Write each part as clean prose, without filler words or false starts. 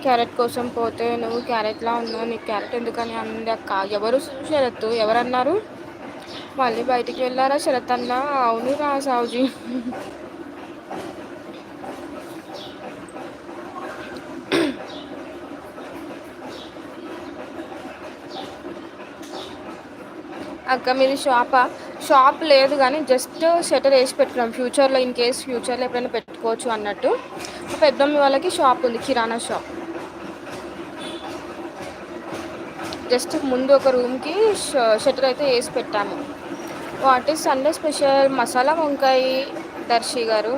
Carrot కోసం పోతే నువ్వు క్యారెట్లా ఉన్నావు, నీకు క్యారెట్ ఎందుకని అంది అక్క. ఎవరు శరత్ ఎవరన్నారు? మళ్ళీ బయటికి వెళ్ళారా శరత్ అన్న? అవును రా సావుజీ. అక్క మీది షాపా? షాప్ లేదు కానీ జస్ట్ షటర్ వేసి పెట్టుకున్నాం, ఫ్యూచర్లో ఇన్ కేస్ ఫ్యూచర్లో ఎప్పుడైనా పెట్టుకోవచ్చు అన్నట్టు. పెద్దమ్మ వాళ్ళకి షాప్ ఉంది, కిరాణా షాప్. జస్ట్ ముందు ఒక రూమ్కి షటర్ అయితే వేసి పెట్టాము. What is Sunday special? Masala వంకాయ దర్శి గారు.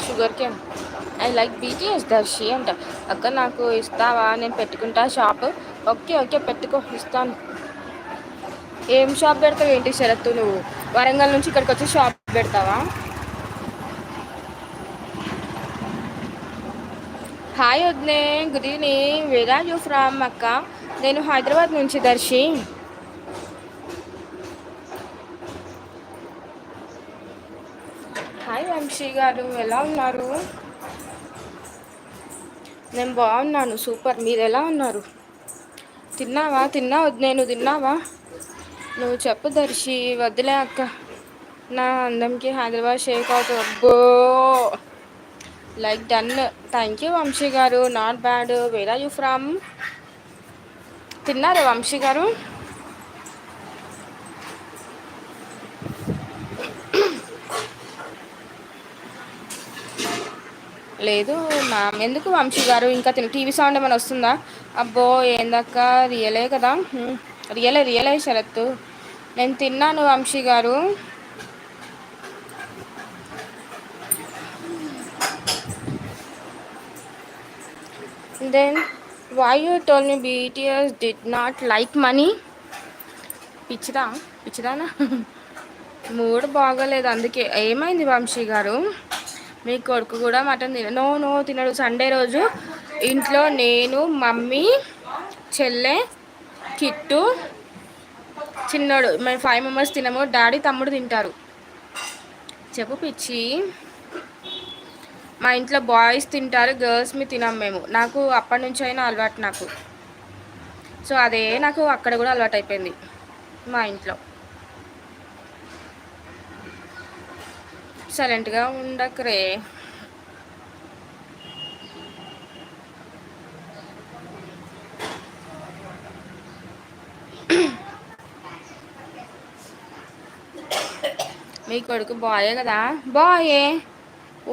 Sugar cane. I like BTS Darshi అంట. అక్క నాకు ఇస్తావా, నేను పెట్టుకుంటా షాప్. ఓకే ఓకే పెట్టుకో, ఇస్తాను. ఏం షాప్ పెడతావు ఏంటి శరత్తు? నువ్వు వరంగల్ నుంచి ఇక్కడికి వచ్చి షాప్ పెడతావా? హాయ్ వద్నే, good evening. Where are you from అక్క? నేను హైదరాబాద్ నుంచి దర్శి. హాయ్ వంశీ గారు, ఎలా ఉన్నారు? నేను బాగున్నాను, సూపర్. మీరు ఎలా ఉన్నారు? తిన్నావా? వద్దే, నువ్వు తిన్నావా? నువ్వు చెప్పు దర్శి. వద్దులే అక్క, నా అందంకి హైదరాబాద్ షేక్ అవుతుంది. అబ్బో like done. Thank you Vamshi గారు, not bad. Where are you from? తిన్నారా వంశీ గారు? లేదు నా ఎందుకు వంశీ గారు, ఇంకా టీవీ సౌండ్ ఏమైనా వస్తుందా? అబ్బో ఏందక్క, రియలే కదా. రియలే శరత్తు. నేను తిన్నాను వంశీ గారు. Then why you told me BTS did not like money? పిచ్చిదానా? మూడు బాగోలేదు అందుకే. ఏమైంది వంశీ గారు? మీ కొడుకు కూడా మటన్ నో తినడు. సండే రోజు ఇంట్లో నేను, మమ్మీ, చెల్లె, కిట్టు, చిన్నోడు, మేము 5 మెంబర్స్ తినము. డాడీ తమ్ముడు తింటారు. చెప్పు పిచ్చి. మా ఇంట్లో బాయ్స్ తింటారు, గర్ల్స్ మీ తినాం మేము. నాకు అప్పటి నుంచి అయినా అలవాటు నాకు. సో అదే నాకు అక్కడ కూడా అలవాటు అయిపోయింది మా ఇంట్లో. సైలెంట్గా ఉండకరే. మీ కొడుకు బాయే కదా? బాయే.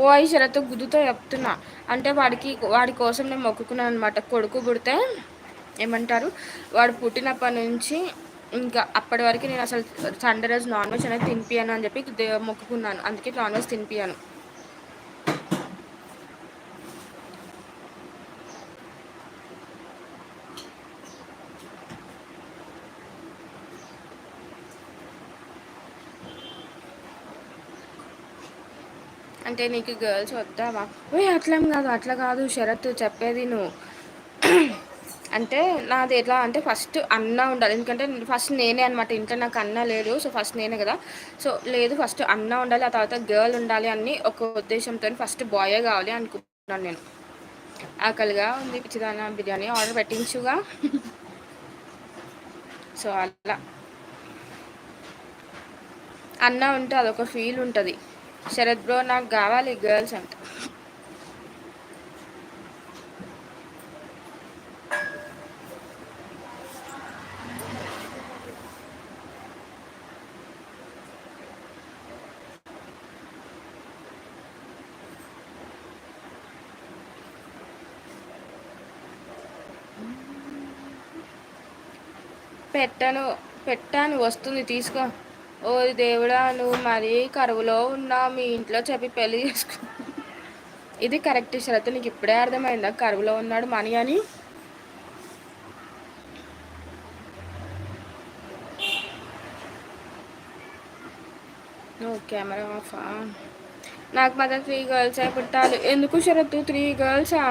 ఓ శరత్ గుద్దుతో చెప్తున్నా. అంటే వాడి కోసం నేను మొక్కుకున్నాను అనమాట. కొడుకు పుడితే ఏమంటారు, వాడు పుట్టినప్పటి నుంచి ఇంకా అప్పటి వరకు నేను అసలు సండే రోజు నాన్ వెజ్ అనేది తినిపియాను అని చెప్పి మొక్కుకున్నాను. అందుకే నాన్ వెజ్ తినిపియాను. అంటే నీకు గర్ల్స్ వద్దావా? అట్లా కాదు శరత్ చెప్పేది నువ్వు. అంటే నాది ఎట్లా అంటే ఫస్ట్ అన్న ఉండాలి. ఎందుకంటే ఫస్ట్ నేనే అనమాట ఇంట్లో, నాకు అన్న లేడు. సో ఫస్ట్ నేనే కదా. సో లేదు, ఫస్ట్ అన్న ఉండాలి, ఆ తర్వాత గర్ల్ ఉండాలి అని ఒక ఉద్దేశంతో ఫస్ట్ బాయే కావాలి అనుకుంటున్నాను నేను. ఆకలిగా ఉంది పిచ్చిదానా, బిర్యానీ ఆర్డర్ పెట్టించుగా. సో అలా అన్న ఉంటే అదొక ఫీల్ ఉంటుంది. శరత్ బ్రో నాకు కావాలి గర్ల్స్ అంటే. పెట్టాను వస్తుంది తీసుకో. ఓ దేవుడా, నువ్వు మరీ కరువులో ఉన్నావు, మీ ఇంట్లో చెప్పి పెళ్లి చేసుకో. ఇది కరెక్ట్ శరత్, నీకు ఇప్పుడే అర్థమైందా కరువులో ఉన్నాడు మనీ అని? ఓ కెమెరా ఆఫా? నాకు మాత్రం 3 గర్ల్స్ పుట్టాలి. ఎందుకు శరత్ 3 గర్ల్సా?